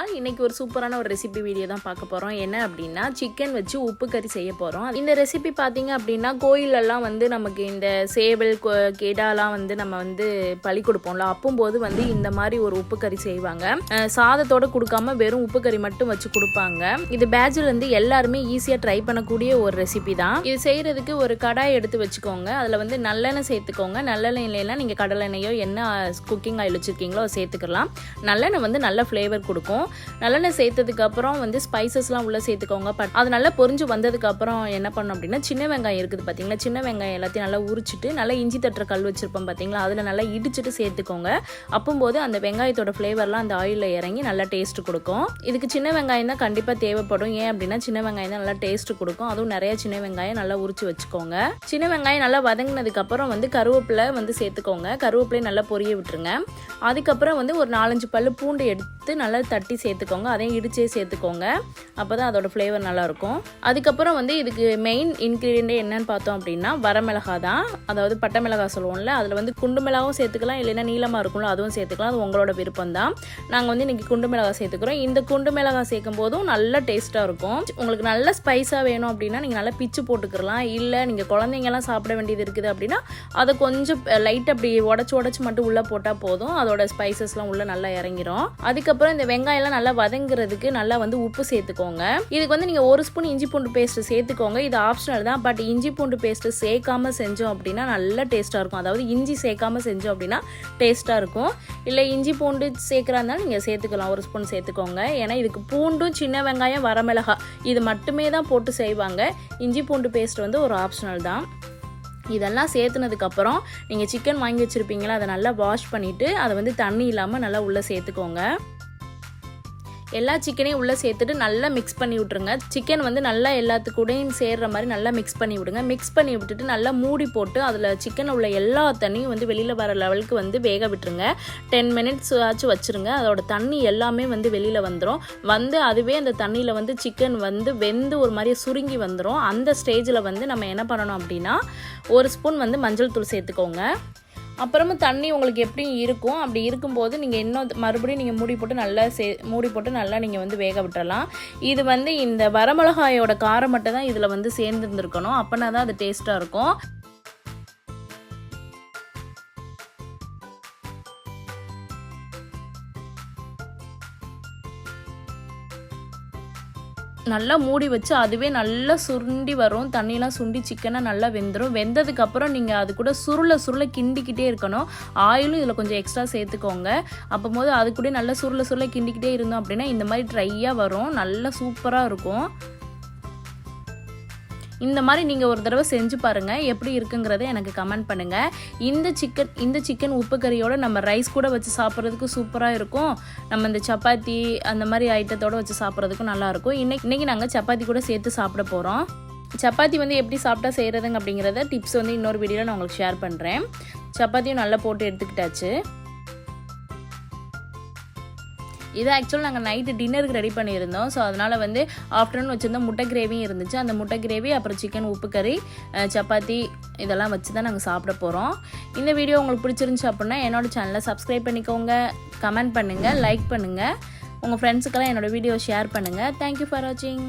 நாள். இன்னைக்கு ஒரு சூப்பரான ஒரு ரெசிபி வீடியோ தான் பார்க்க போகிறோம். என்ன அப்படின்னா சிக்கன் வச்சு உப்பு கறி செய்ய போகிறோம். இந்த ரெசிபி பார்த்தீங்க அப்படின்னா கோயிலெல்லாம் வந்து நமக்கு இந்த சேவல் கெடாலாம் வந்து நம்ம வந்து பலி கொடுப்போம்ல, அப்போது வந்து இந்த மாதிரி ஒரு உப்பு கறி செய்வாங்க. சாதத்தோடு கொடுக்காம வெறும் உப்பு கறி மட்டும் வச்சு கொடுப்பாங்க. இது பேட்சில் இருந்து எல்லாருமே ஈஸியாக ட்ரை பண்ணக்கூடிய ஒரு ரெசிபி தான். இது செய்கிறதுக்கு ஒரு கடாய் எடுத்து வச்சுக்கோங்க. அதில் வந்து நல்லெண்ணெய் சேர்த்துக்கோங்க. நல்லெண்ணெய் இல்லைன்னா நீங்கள் கடலை எண்ணெயோ என்ன குக்கிங் ஆயில் வச்சுருக்கீங்களோ அதை சேர்த்துக்கலாம். நல்லெண்ணெய் வந்து நல்ல ஃப்ளேவர் கொடுக்கும். நல்லெண்ணெய் சேர்த்ததுக்கப்புறம் வந்து ஸ்பைசஸ்லாம் உள்ளே சேர்த்துக்கோங்க. அது நல்லா பொரிஞ்சு வந்ததுக்கப்புறம் என்ன பண்ணணும் அப்படின்னா சின்ன வெங்காயம் இருக்குது பார்த்தீங்களா, சின்ன வெங்காயம் எல்லாத்தையும் நல்லா உரிச்சிட்டு நல்லா இஞ்சி தட்டுற கல் வச்சுருப்போம் பார்த்தீங்களா, அதில் நல்லா இடிச்சிட்டு சேர்த்துக்கோங்க. அப்போது அந்த வெங்காயத்தோட ஃப்ளேவர்லாம் அந்த ஆயிலில் இறங்கி நல்லா டேஸ்ட் கொடுக்கும். இதுக்கு சின்ன வெங்காயம் தான் கண்டிப்பாக தேவைப்படும். ஏன் அப்படின்னா சின்ன வெங்காயம் தான் நல்லா டேஸ்ட் கொடுக்கும். அதுவும் நிறைய சின்ன வெங்காயம் நல்லா உரிச்சு வச்சுக்கோங்க. சின்ன வெங்காயம் நல்லா வதங்கினதுக்கப்புறம் வந்து கருவேப்பிலை வந்து சேர்த்துக்கோங்க. கருவேப்பிலையை நல்லா பொரிய விட்டுருங்க. அதுக்கப்புறம் வந்து ஒரு 4-5 பல்லு பூண்டு எடுத்து நல்லா தட்டி சேர்த்துக்கோங்க. அதையும் இடிச்சே சேர்த்துக்கோங்க. அப்போ தான் அதோட ஃப்ளேவர் நல்லாயிருக்கும். அதுக்கப்புறம் வந்து இதுக்கு மெயின் இன்க்ரீடியன்ட் என்னன்னு பார்த்தோம் அப்படின்னா வரமிளகா தான். அதாவது பட்டை மிளகாய் சொல்லுவோம்ல, அதில் வந்து குண்டு மிளகாவும் சேர்த்துக்கலாம், இல்லைன்னா நீளமாக இருக்கும்ல அதுவும் சேர்த்துக்கலாம். அது உங்களோட விருப்பம் தான். நாங்கள் வந்து இன்றைக்கி குண்டு மிளகாய் சேர்த்துக்கிறோம். இந்த குண்டு மிளகாய் சேர்க்கும் போதும் நல்ல டேஸ்ட்டாக இருக்கும். உங்களுக்கு நல்ல ஸ்பைஸாக வேணும் அப்படின்னா நீங்கள் நல்லா பிச்சு போட்டுக்கலாம். இல்லை நீங்கள் குழந்தைங்கலாம் சாப்பிட வேண்டியது இருக்குது அப்படின்னா அதை கொஞ்சம் லைட் அப்படி உடச்சி மட்டும் உள்ளே போட்டால் போதும். அதோட ஸ்பைசஸ்லாம் உள்ளே நல்லா இறங்கிரும். அதுக்கப்புறம் இந்த வெங்காயம்லாம் நல்லா வதங்குறதுக்கு நல்லா வந்து உப்பு சேர்த்துக்கோங்க. இதுக்கு வந்து நீங்கள் 1 ஸ்பூன் இஞ்சி பூண்டு பேஸ்ட்டு சேர்த்துக்கோங்க. இது ஆப்ஷனல் தான். பட் இஞ்சி பூண்டு பேஸ்ட்டு சேர்க்காமல் செஞ்சோம் அப்படின்னா நல்ல டேஸ்ட்டாக இருக்கும். அதாவது இஞ்சி சேர்க்காமல் செஞ்சோம் அப்படின்னா டேஸ்ட்டாக இருக்கும். இல்லை இஞ்சி பூண்டு சேர்க்குறா இருந்தாலும் நீங்கள் சேர்த்துக்கலாம். 1 ஸ்பூன் சேர்த்துக்கோங்க. ஏன்னா இதுக்கு பூண்டும் சின்ன வெங்காயம் வரமிளகாய் இது மட்டுமே தான் போட்டு செய்வாங்க. இஞ்சி பூண்டு பேஸ்ட் வந்து ஒரு ஆப்ஷனல் தான். இதெல்லாம் சேர்த்துனதுக்கப்புறம் நீங்கள் சிக்கன் வாங்கி வச்சுருப்பீங்களா, அதை நல்லா வாஷ் பண்ணிவிட்டு அதை வந்து தண்ணி இல்லாமல் நல்லா உள்ளே சேர்த்துக்கோங்க. எல்லா சிக்கனையும் உள்ளே சேர்த்துட்டு நல்லா மிக்ஸ் பண்ணி விட்ருங்க. சிக்கன் வந்து நல்லா எல்லாத்துக்கூடையும் சேர்கிற மாதிரி நல்லா மிக்ஸ் பண்ணி விடுங்க. மிக்ஸ் பண்ணி விட்டுட்டு நல்லா மூடி போட்டு அதில் சிக்கன் உள்ள எல்லா தண்ணியும் வந்து வெளியில் வர லெவலுக்கு வந்து வேக விட்டுருங்க. 10 மினிட்ஸ் ஆச்சு வச்சுருங்க. அதோட தண்ணி எல்லாமே வந்து வெளியில் வந்துடும். வந்து அதுவே அந்த தண்ணியில் வந்து சிக்கன் வந்து வெந்து ஒரு மாதிரி சுருங்கி வந்துடும். அந்த ஸ்டேஜில் வந்து நம்ம என்ன பண்ணணும் அப்படின்னா 1 ஸ்பூன் வந்து மஞ்சள் தூள் சேர்த்துக்கோங்க. அப்புறமா தண்ணி உங்களுக்கு எப்படியும் இருக்கும். அப்படி இருக்கும்போது நீங்கள் இன்னும் மறுபடியும் நீங்கள் மூடி போட்டு நல்லா நீங்கள் வந்து வேக விட்டுறலாம். இது வந்து இந்த வரமிளகாயோட காரம் மட்டும் தான் இதில் வந்து சேர்ந்துருந்துருக்கணும். அப்போனா தான் அது டேஸ்ட்டாக இருக்கும். நல்லா மூடி வச்சு அதுவே நல்லா சுருண்டி வரும். தண்ணியெலாம் சுண்டி சிக்கனை நல்லா வெந்துடும். வெந்ததுக்கப்புறம் நீங்கள் அது கூட சுருளை கிண்டிக்கிட்டே இருக்கணும். ஆயிலும் இதில் கொஞ்சம் எக்ஸ்ட்ரா சேர்த்துக்கோங்க. அப்போது அது கூட நல்லா சுருளை கிண்டிக்கிட்டே இருந்தோம் அப்படின்னா இந்த மாதிரி ட்ரையாக வரும். நல்லா சூப்பராக இருக்கும். இந்த மாதிரி நீங்கள் ஒரு தடவை செஞ்சு பாருங்கள். எப்படி இருக்குங்கிறத எனக்கு கமெண்ட் பண்ணுங்கள். இந்த சிக்கன் உப்பு கறியோடு நம்ம ரைஸ் கூட வச்சு சாப்பிட்றதுக்கு சூப்பராக இருக்கும். நம்ம இந்த சப்பாத்தி அந்த மாதிரி ஐட்டத்தோடு வச்சு சாப்பிட்றதுக்கும் நல்லாயிருக்கும். இன்றைக்கி நாங்கள் சப்பாத்தி கூட சேர்த்து சாப்பிட போகிறோம். சப்பாத்தி வந்து எப்படி சாப்பிட்டா செய்கிறதுங்க அப்படிங்கிறத டிப்ஸ் வந்து இன்னொரு வீடியோவில் நான் உங்களுக்கு ஷேர் பண்ணுறேன். சப்பாத்தியும் நல்லா போட்டு எடுத்துக்கிட்டாச்சு. இது ஆக்சுவலாக நாங்கள் நைட்டு டின்னருக்கு ரெடி பண்ணியிருந்தோம். ஸோ அதனால் வந்து ஆஃப்டர்நூன் வச்சுருந்த முட்டை கிரேவியும் இருந்துச்சு. அந்த முட்டை கிரேவி அப்புறம் சிக்கன் உப்பு கறி சப்பாத்தி இதெல்லாம் வச்சு தான் நாங்கள் சாப்பிட போகிறோம். இந்த வீடியோ உங்களுக்கு பிடிச்சிருந்துச்சு அப்படின்னா என்னோடய சேனலை சப்ஸ்கிரைப் பண்ணிக்கோங்க, கமெண்ட் பண்ணுங்கள், லைக் பண்ணுங்கள், உங்கள் ஃப்ரெண்ட்ஸுக்கெல்லாம் என்னோடய வீடியோ ஷேர் பண்ணுங்கள். தேங்க்யூ ஃபார் வாட்சிங்.